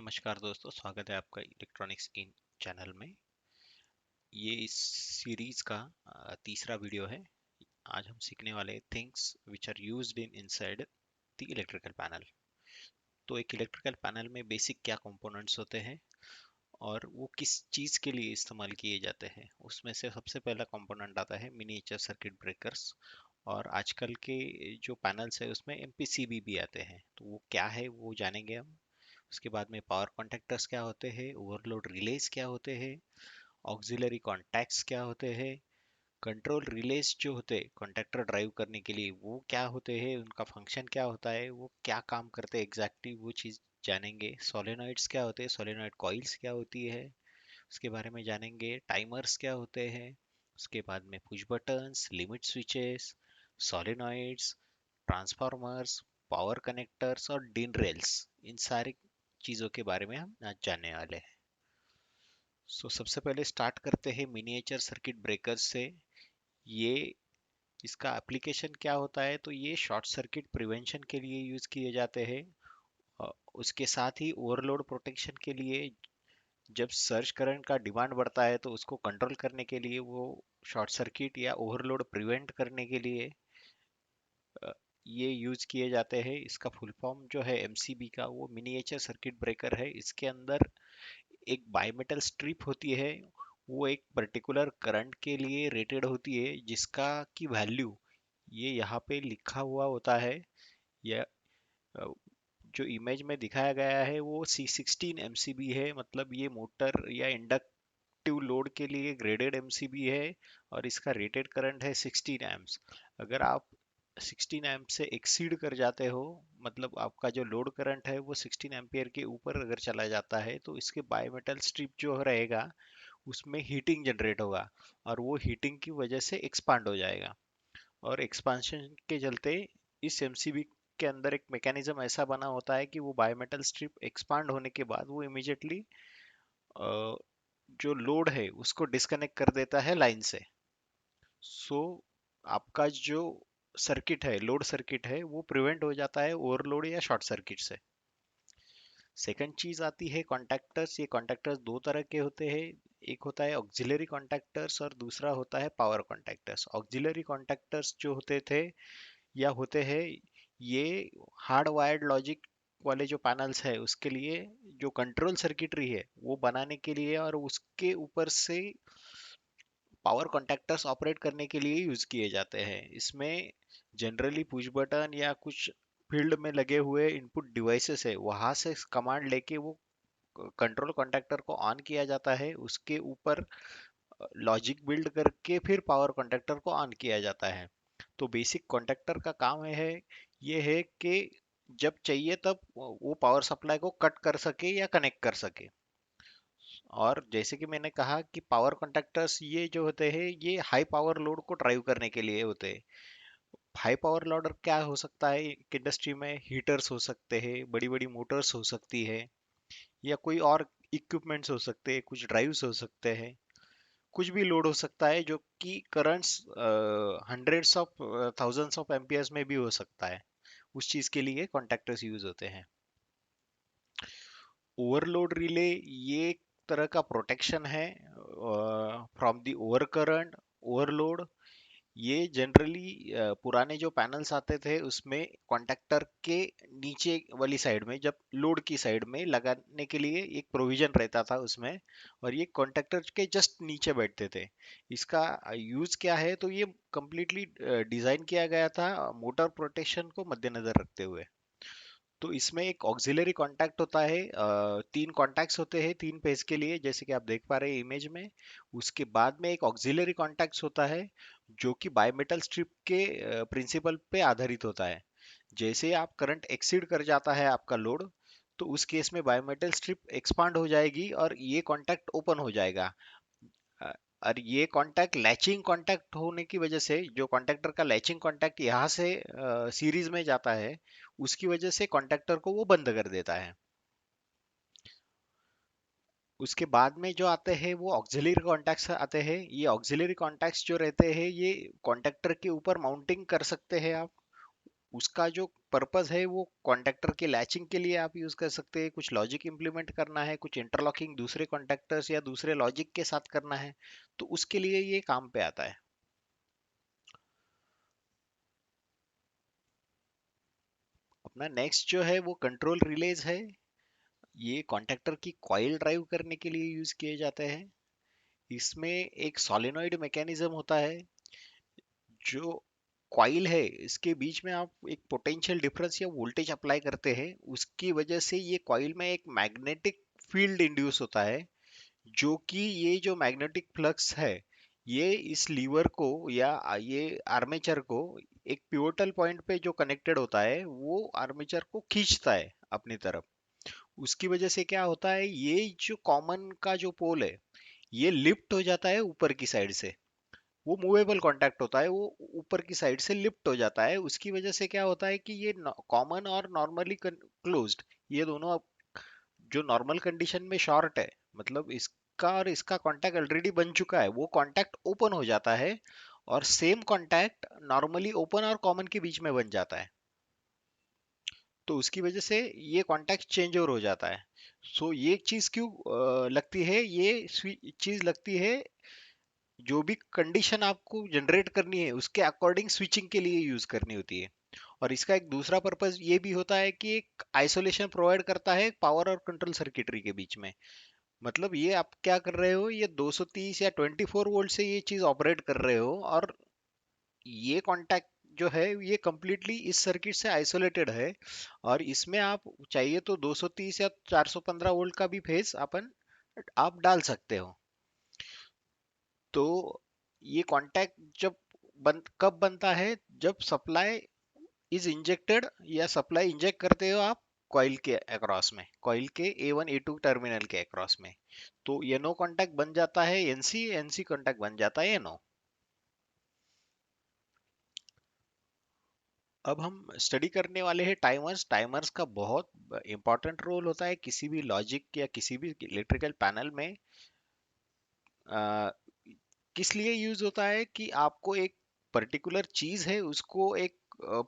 नमस्कार दोस्तों, स्वागत है आपका इलेक्ट्रॉनिक्स इन चैनल में। ये इस सीरीज का तीसरा वीडियो है। आज हम सीखने वाले things which are used in inside the electrical panel. तो एक इलेक्ट्रिकल पैनल में बेसिक क्या कंपोनेंट्स होते हैं और वो किस चीज़ के लिए इस्तेमाल किए जाते हैं, उसमें से सबसे पहला कंपोनेंट आता है मिनिएचर सर्किट ब्रेकर्स। और आजकल के जो पैनल्स है उसमें एमपीसीबी भी आते हैं, तो वो क्या है वो जानेंगे हम। उसके बाद में पावर कॉन्टैक्टर्स क्या होते हैं, ओवरलोड रिलेज क्या होते हैं, ऑक्सिलरी कॉन्टैक्ट्स क्या होते हैं, कंट्रोल रिलेज जो होते हैं कॉन्टैक्टर ड्राइव करने के लिए वो क्या होते हैं, उनका फंक्शन क्या होता है, वो क्या काम करते हैं एग्जैक्टली वो चीज़ जानेंगे। सोलेनॉइड्स क्या होते हैं, सोलेनॉइड कॉइल्स क्या होती है उसके बारे में जानेंगे। टाइमर्स क्या होते हैं, उसके बाद में push buttons, limit switches, solenoids, transformers, power connectors और डिन रेल्स, इन सारी चीज़ों के बारे में हम आज जानने वाले हैं। सबसे पहले स्टार्ट करते हैं मिनिएचर सर्किट ब्रेकर्स से। ये इसका एप्लीकेशन क्या होता है, तो ये शॉर्ट सर्किट प्रिवेंशन के लिए यूज़ किए जाते हैं। उसके साथ ही ओवरलोड प्रोटेक्शन के लिए, जब सर्ज करंट का डिमांड बढ़ता है तो उसको कंट्रोल करने के लिए, वो शॉर्ट सर्किट या ओवरलोड प्रिवेंट करने के लिए अ, ये यूज किए जाते हैं। इसका फुल फॉर्म जो है एमसीबी का, वो मिनिएचर सर्किट ब्रेकर है। इसके अंदर एक बाईमेटल स्ट्रिप होती है, वो एक पर्टिकुलर करंट के लिए रेटेड होती है, जिसका की वैल्यू ये यहाँ पे लिखा हुआ होता है। या अ, जो इमेज में दिखाया गया है वो C16 एमसीबी है, मतलब ये मोटर या इंडक्टिव लोड के लिए ग्रेडेड एमसीबी है। और इसका रेटेड करंट है 16 एम्प्स। अगर आप 16 एम्प से एक्सीड कर जाते हो, मतलब आपका जो लोड करंट है वो 16 एम्पियर के ऊपर अगर चला जाता है, तो इसके बायोमेटल स्ट्रिप जो रहेगा उसमें हीटिंग जनरेट होगा, और वो हीटिंग की वजह से एक्सपांड हो जाएगा। और एक्सपांशन के चलते इस एमसीबी के अंदर एक मैकेनिज्म ऐसा बना होता है कि वो बायोमेटल स्ट्रिप एक्सपांड होने के बाद वो इमीडिएटली जो लोड है उसको डिस्कनेक्ट कर देता है लाइन से। सो आपका जो सर्किट है, लोड सर्किट है, वो प्रिवेंट हो जाता है ओवरलोड या शॉर्ट सर्किट से। सेकंड चीज आती है कॉन्टैक्टर्स। ये कॉन्टैक्टर्स दो तरह के होते हैं। एक होता है ऑक्सिलरी कॉन्टैक्टर्स और दूसरा होता है पावर कॉन्टैक्टर्स। ऑक्सिलरी कॉन्टैक्टर्स जो होते थे या होते हैं, ये हार्ड वायर्ड लॉजिक वाले जो पैनल्स है उसके लिए, जो कंट्रोल सर्किटरी है वो बनाने के लिए और उसके ऊपर से पावर कॉन्टैक्टर्स ऑपरेट करने के लिए यूज किए जाते हैं। इसमें जनरली पुश बटन या कुछ फील्ड में लगे हुए इनपुट डिवाइसेस है, वहां से कमांड लेके वो कंट्रोल कॉन्टैक्टर को ऑन किया जाता है। उसके ऊपर लॉजिक बिल्ड करके फिर पावर कॉन्टैक्टर को ऑन किया जाता है। तो बेसिक कॉन्टैक्टर का काम है ये है कि जब चाहिए तब वो पावर सप्लाई को कट कर सके या कनेक्ट कर सके। और जैसे कि मैंने कहा कि पावर कॉन्टैक्टर्स ये जो होते हैं ये हाई पावर लोड को ड्राइव करने के लिए होते हैं। हाई पावर लोड क्या हो सकता है, एक इंडस्ट्री में हीटर्स हो सकते हैं, बड़ी बड़ी मोटर्स हो सकती है, या कोई और इक्विपमेंट्स हो सकते हैं, कुछ ड्राइव्स हो सकते हैं, कुछ भी लोड हो सकता है जो कि currents hundreds of thousands of amperes में भी हो सकता है। उस चीज के लिए कॉन्टैक्टर्स यूज होते हैं। ओवरलोड रिले ये एक तरह का प्रोटेक्शन है from the over current, overload. ये जनरली पुराने जो पैनल्स आते थे उसमें कॉन्टैक्टर के नीचे वाली साइड में, जब लोड की साइड में लगाने के लिए एक प्रोविजन रहता था उसमें, और ये कॉन्टैक्टर के जस्ट नीचे बैठते थे। इसका यूज क्या है, तो ये कंप्लीटली डिजाइन किया गया था मोटर प्रोटेक्शन को मद्देनजर रखते हुए। तो इसमें एक ऑक्सिलरी कॉन्टैक्ट होता है, तीन कॉन्टैक्ट्स होते हैं तीन पेज के लिए, जैसे कि आप देख पा रहे हैं इमेज में। उसके बाद में एक ऑक्सिलरी कॉन्टैक्ट्स होता है जो कि बायमेटल स्ट्रिप के प्रिंसिपल पे आधारित होता है। जैसे ही आप करंट एक्सीड कर जाता है आपका लोड, तो उस केस में बायोमेटल स्ट्रिप एक्सपांड हो जाएगी और ये कॉन्टैक्ट ओपन हो जाएगा। अ, और ये कॉन्टैक्ट लैचिंग कॉन्टैक्ट होने की वजह से, जो कॉन्टैक्टर का लैचिंग कॉन्टैक्ट यहाँ से सीरीज में जाता है, उसकी वजह से कॉन्टैक्टर को वो बंद कर देता है। उसके बाद में जो आते हैं वो ऑक्सिलरी कॉन्टैक्ट्स आते हैं। ये ऑक्सिलरी कॉन्टैक्ट्स जो रहते हैं ये कॉन्टैक्टर के ऊपर माउंटिंग कर सकते हैं आप। उसका जो पर्पस है वो कॉन्टेक्टर के लैचिंग के लिए आप यूज कर सकते हैं, कुछ लॉजिक इंप्लीमेंट करना है, कुछ इंटरलॉकिंग दूसरे कॉन्टेक्टर्स या दूसरे लॉजिक के साथ करना है, तो उसके लिए ये काम पे आता है। अपना नेक्स्ट जो है वो कंट्रोल रिलेज है। ये कॉन्टेक्टर की कॉइल ड्राइव करने के लिए यूज किए जाते हैं। इसमें एक सोलेनॉइड मैकेनिज्म होता है। जो कॉइल है इसके बीच में आप एक पोटेंशियल डिफरेंस या वोल्टेज अप्लाई करते हैं, उसकी वजह से ये कॉइल में एक मैग्नेटिक फील्ड इंड्यूस होता है, जो कि ये जो मैग्नेटिक फ्लक्स है ये इस लीवर को या ये आर्मेचर को एक पिवोटल पॉइंट पे जो कनेक्टेड होता है वो आर्मेचर को खींचता है अपनी तरफ। उसकी वजह से क्या होता है, ये जो कॉमन का जो पोल है ये लिफ्ट हो जाता है ऊपर की साइड से। वो मूवेबल कांटेक्ट होता है, वो ऊपर की साइड से लिफ्ट हो जाता है। उसकी वजह से क्या होता है कि ये कॉमन और नॉर्मली क्लोज्ड, ये दोनों अब जो नॉर्मल कंडीशन में शॉर्ट है, मतलब इसका और इसका कांटेक्ट ऑलरेडी बन चुका है, वो कांटेक्ट ओपन हो जाता है और सेम कांटेक्ट नॉर्मली ओपन और कॉमन के बीच में बन जाता है। तो उसकी वजह से ये कांटेक्ट चेंज ओवर हो जाता है। सो ये चीज क्यों लगती है, ये चीज लगती है जो भी कंडीशन आपको जनरेट करनी है उसके अकॉर्डिंग स्विचिंग के लिए यूज करनी होती है। और इसका एक दूसरा पर्पस ये भी होता है कि एक आइसोलेशन प्रोवाइड करता है पावर और कंट्रोल सर्किटरी के बीच में। मतलब ये आप क्या कर रहे हो, ये 230 या 24 वोल्ट से ये चीज ऑपरेट कर रहे हो, और ये कांटेक्ट जो है ये कंप्लीटली इस सर्किट से आइसोलेटेड है। और इसमें आप चाहिए तो 230 या 415 वोल्ट का भी फेज अपन आप डाल सकते हो। तो ये कांटेक्ट जब कब बनता है, जब सप्लाई इज इंजेक्टेड या सप्लाई इंजेक्ट करते हो आप कॉइल के अक्रॉस में, कॉइल के A1 A2 टर्मिनल के अक्रॉस में, तो NO कांटेक्ट बन जाता है NC, NC कांटेक्ट बन जाता है NO। अब हम स्टडी करने वाले हैं टाइमर्स। टाइमर्स का बहुत इंपॉर्टेंट रोल होता है किसी भी लॉजिक या किसी भी इलेक्ट्रिकल पैनल में। किस लिए यूज होता है कि आपको एक पर्टिकुलर चीज है उसको एक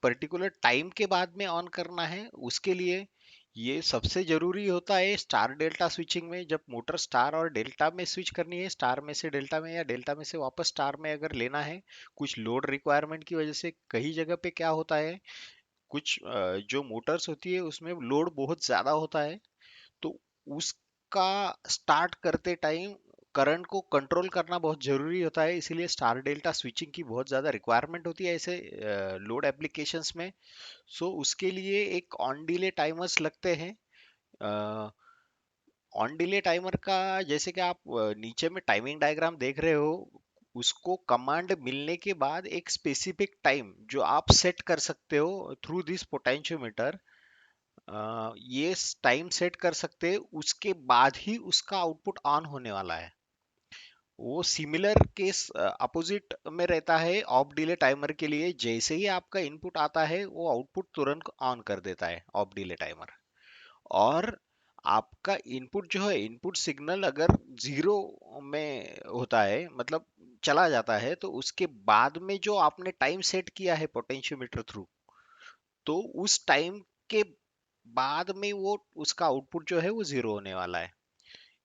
पर्टिकुलर टाइम के बाद में ऑन करना है, उसके लिए ये सबसे जरूरी होता है स्टार डेल्टा स्विचिंग में। जब मोटर स्टार और डेल्टा में स्विच करनी है, स्टार में से डेल्टा में या डेल्टा में से वापस स्टार में अगर लेना है, कुछ लोड रिक्वायरमेंट की वजह से कई जगह पे क्या होता है, कुछ जो मोटर्स होती है उसमें लोड बहुत ज्यादा होता है, तो उसका स्टार्ट करते टाइम करंट को कंट्रोल करना बहुत जरूरी होता है। इसीलिए स्टार डेल्टा स्विचिंग की बहुत ज़्यादा रिक्वायरमेंट होती है ऐसे लोड एप्लीकेशंस में। सो उसके लिए एक ऑन डिले टाइमर्स लगते हैं। ऑन डिले टाइमर का जैसे कि आप नीचे में टाइमिंग डायग्राम देख रहे हो, उसको कमांड मिलने के बाद एक स्पेसिफिक टाइम जो आप सेट कर सकते हो थ्रू दिस पोटेंशियोमीटर, ये टाइम सेट कर सकते हैं, उसके बाद ही उसका आउटपुट ऑन होने वाला है। वो सिमिलर केस अपोजिट में रहता है ऑफ डिले टाइमर के लिए। जैसे ही आपका इनपुट आता है वो आउटपुट तुरंत ऑन कर देता है ऑफ डिले टाइमर। और आपका इनपुट जो है, इनपुट सिग्नल अगर जीरो में होता है, मतलब चला जाता है, तो उसके बाद में जो आपने टाइम सेट किया है पोटेंशियोमीटर थ्रू, तो उस टाइम के बाद में वो उसका आउटपुट जो है वो जीरो होने वाला है।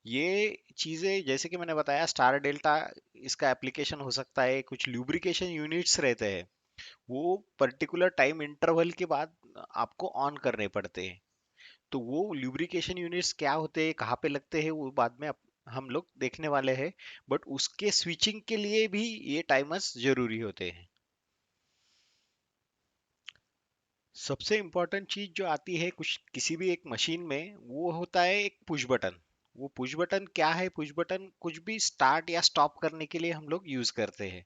ये चीजें जैसे कि मैंने बताया स्टार डेल्टा, इसका एप्लीकेशन हो सकता है। कुछ ल्यूब्रिकेशन यूनिट्स रहते हैं, वो पर्टिकुलर टाइम इंटरवल के बाद आपको ऑन करने पड़ते हैं। तो वो ल्यूब्रिकेशन यूनिट्स क्या होते हैं, कहाँ पे लगते हैं, वो बाद में हम लोग देखने वाले हैं। बट उसके स्विचिंग के लिए भी ये टाइमर्स जरूरी होते हैं। सबसे इम्पोर्टेंट चीज जो आती है कुछ किसी भी एक मशीन में, वो होता है एक पुश बटन। वो पुश बटन क्या है, पुश बटन कुछ भी स्टार्ट या स्टॉप करने के लिए हम लोग यूज करते हैं।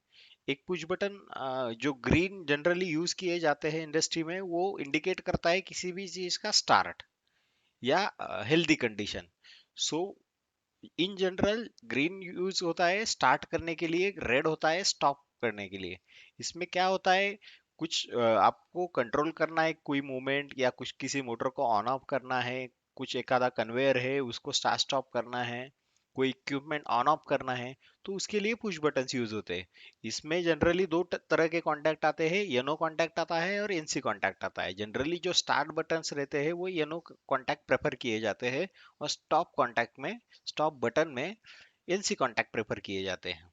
एक पुश बटन जो ग्रीन जनरली यूज किए जाते हैं इंडस्ट्री में, वो इंडिकेट करता है किसी भी चीज का स्टार्ट या healthy condition. So in general green use होता है स्टार्ट करने के लिए, रेड होता है स्टॉप करने के लिए। इसमें क्या होता है, कुछ आपको कंट्रोल करना है कोई मूवमेंट या कुछ किसी मोटर को ऑन ऑफ करना है, कुछ एक आधा कन्वेयर है उसको स्टार्ट स्टॉप करना है, कोई इक्विपमेंट ऑन ऑफ करना है तो उसके लिए पुश बटन्स यूज होते हैं। इसमें जनरली दो तरह के कॉन्टैक्ट आते हैं, येनो कॉन्टैक्ट आता है और एनसी कॉन्टैक्ट आता है। जनरली जो स्टार्ट बटन्स रहते हैं वो येनो कॉन्टैक्ट प्रेफर किए जाते हैं, और स्टॉप बटन में एनसी कॉन्टैक्ट प्रेफर किए जाते हैं।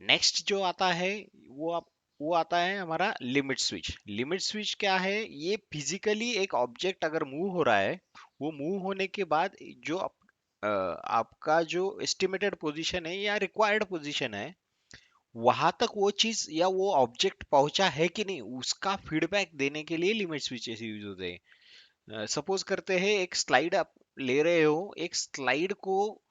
नेक्स्ट जो आता है वो आता है हमारा लिमिट स्विच। लिमिट स्विच क्या है? ये फिजिकली एक ऑब्जेक्ट अगर मूव हो रहा है, वो मूव होने के बाद जो आपका जो एस्टिमेटेड पोजीशन है या रिक्वायर्ड पोजीशन है, वहां तक वो चीज या वो ऑब्जेक्ट पहुंचा है कि नहीं, उसका फीडबैक देने के लिए लिमिट स्विचेस यूज होते हैं। सपोज करते हैं एक स्लाइड आप ले रहे हो, एक स्लाइड को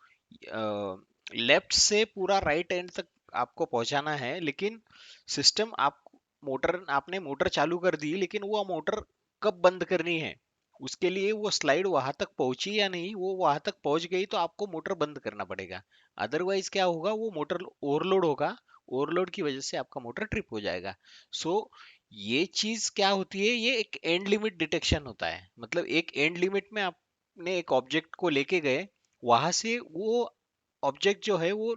लेफ्ट से पूरा राइट एंड तक आपको पहुंचाना है, लेकिन सिस्टम आपने मोटर चालू कर दी, लेकिन वो मोटर कब बंद करनी है, उसके लिए वो स्लाइड वहां तक पहुंची या नहीं, वो वहां तक पहुंच गई तो आपको मोटर बंद करना पड़ेगा। अदरवाइज क्या होगा, वो मोटर ओवरलोड होगा, ओवरलोड की वजह से आपका मोटर ट्रिप हो जाएगा। सो ये चीज क्या होती है, ये एक एंड लिमिट डिटेक्शन होता है। मतलब एक एंड लिमिट में आपने एक ऑब्जेक्ट को लेके गए, वहां से वो ऑब्जेक्ट जो है वो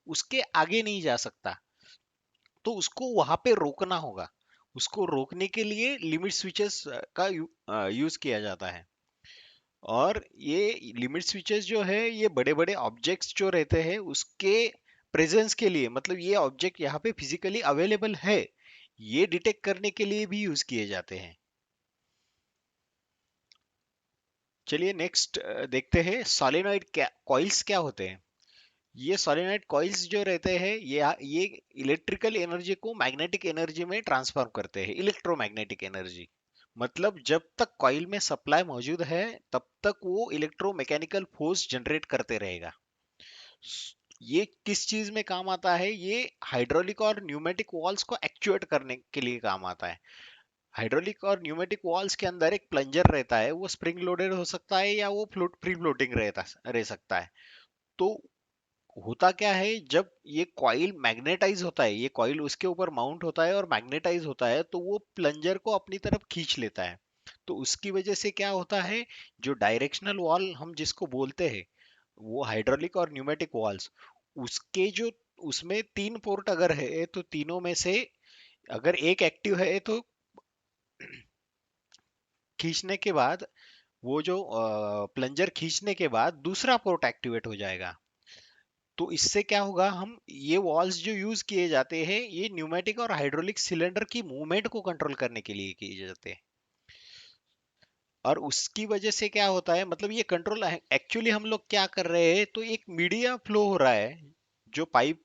उसके आगे नहीं जा सकता, तो उसको वहां पे रोकना होगा। उसको रोकने के लिए लिमिट स्विचेस का यूज किया जाता है। और ये लिमिट स्विचेस जो है, ये बड़े बड़े ऑब्जेक्ट्स जो रहते हैं उसके प्रेजेंस के लिए, मतलब ये ऑब्जेक्ट यहाँ पे फिजिकली अवेलेबल है, ये डिटेक्ट करने के लिए भी यूज किए जाते हैं। चलिए नेक्स्ट देखते हैं सोलेनॉइड कॉइल्स क्या होते हैं। ये सोलेनॉइड कॉइल्स जो रहते हैं, ये इलेक्ट्रिकल एनर्जी को मैग्नेटिक एनर्जी में ट्रांसफॉर्म करते हैं, इलेक्ट्रोमैग्नेटिक एनर्जी। मतलब जब तक कॉइल में सप्लाई मौजूद है, तब तक वो इलेक्ट्रोमैकेनिकल फोर्स जनरेट करते रहेगा। ये किस चीज में काम आता है? ये हाइड्रोलिक और न्यूमेटिक वॉल्स को एक्चुएट करने के लिए काम आता है। हाइड्रोलिक और न्यूमेटिक वॉल्स के अंदर एक प्लंजर रहता है, वो स्प्रिंग लोडेड हो सकता है या वो फ्री फ्लोटिंग रह सकता है। तो होता क्या है, जब ये कॉइल मैग्नेटाइज होता है, ये कॉइल उसके ऊपर माउंट होता है और मैग्नेटाइज होता है, तो वो प्लंजर को अपनी तरफ खींच लेता है। तो उसकी वजह से क्या होता है, जो डायरेक्शनल वॉल हम जिसको बोलते हैं, वो हाइड्रोलिक और न्यूमेटिक वॉल्स, उसके जो उसमें तीन पोर्ट अगर है, तो तीनों में से अगर एक एक्टिव है तो खींचने के बाद, वो जो प्लंजर खींचने के बाद दूसरा पोर्ट एक्टिवेट हो जाएगा। तो इससे क्या होगा, हम ये वॉल्स जो यूज किए जाते हैं, ये न्यूमेटिक और हाइड्रोलिक सिलेंडर की मूवमेंट को कंट्रोल करने के लिए किए जाते हैं। और उसकी वजह से क्या होता है, मतलब ये कंट्रोल एक्चुअली हम लोग क्या कर रहे हैं, तो एक मीडिया फ्लो हो रहा है, जो पाइप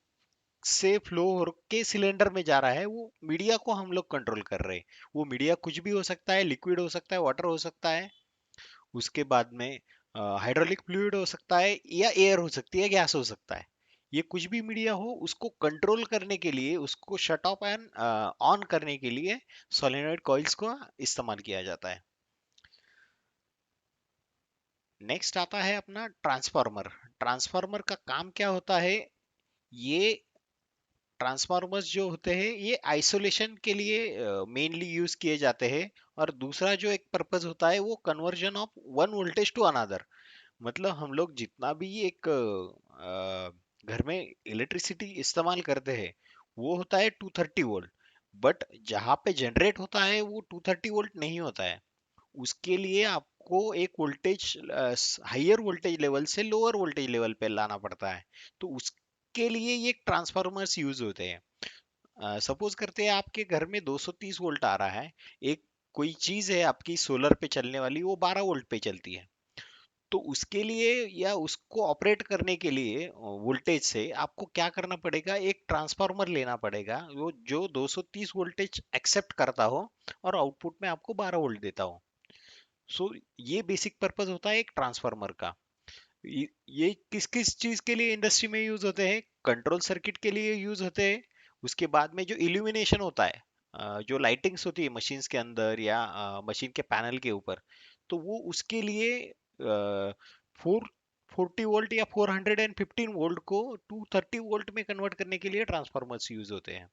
से फ्लो हो के सिलेंडर में जा रहा है, वो मीडिया को हम लोग कंट्रोल कर रहे हैं। वो मीडिया कुछ भी हो सकता है, लिक्विड हो सकता है, वाटर हो सकता है, उसके बाद में हाइड्रोलिक फ्लूइड हो सकता है, या एयर हो सकती है, गैस हो सकता है। ये कुछ भी मीडिया हो, उसको कंट्रोल करने के लिए, उसको शट ऑफ एंड ऑन करने के लिए सोलेनॉइड कॉइल्स को इस्तेमाल किया जाता है। नेक्स्ट आता है अपना ट्रांसफार्मर। ट्रांसफार्मर का काम क्या होता है? ये ट्रांसफार्मर्स जो होते हैं, ये आइसोलेशन के लिए मेनली यूज किए जाते हैं। और दूसरा जो एक पर्पस होता है, वो conversion of one voltage to another. मतलब हम लोग जितना भी एक घर में इलेक्ट्रिसिटी इस्तेमाल करते हैं, वो होता है 230 वोल्ट। बट जहाँ पे जनरेट होता है, वो 230 वोल्ट नहीं होता है। उसके लिए आपको एक वोल्टेज, हाइयर वोल्टेज लेवल से लोअर वोल्टेज लेवल पे लाना पड़ता है। तो उसके लिए ये ट्रांसफार्मर्स यूज होते हैं। सपोज करते हैं आपके घर में 230 वोल्ट आ रहा है, एक कोई चीज है आपकी सोलर पे चलने वाली, वो 12 वोल्ट पे चलती है। तो उसके लिए या उसको ऑपरेट करने के लिए वोल्टेज से आपको क्या करना पड़ेगा, एक ट्रांसफार्मर लेना पड़ेगा, वो जो 230 वोल्टेज एक्सेप्ट करता हो और आउटपुट में आपको 12 वोल्ट देता हो। सो ये बेसिक पर्पस होता है एक ट्रांसफार्मर का। ये किस किस चीज के लिए इंडस्ट्री में यूज होते हैं? कंट्रोल सर्किट के लिए यूज होते हैं। उसके बाद में जो इल्यूमिनेशन होता है, जो लाइटिंग्स होती है मशीन्स के अंदर या मशीन के पैनल के ऊपर, तो वो उसके लिए 440 वोल्ट या 415 वोल्ट को 230 वोल्ट में कन्वर्ट करने के लिए ट्रांसफार्मर्स यूज होते हैं।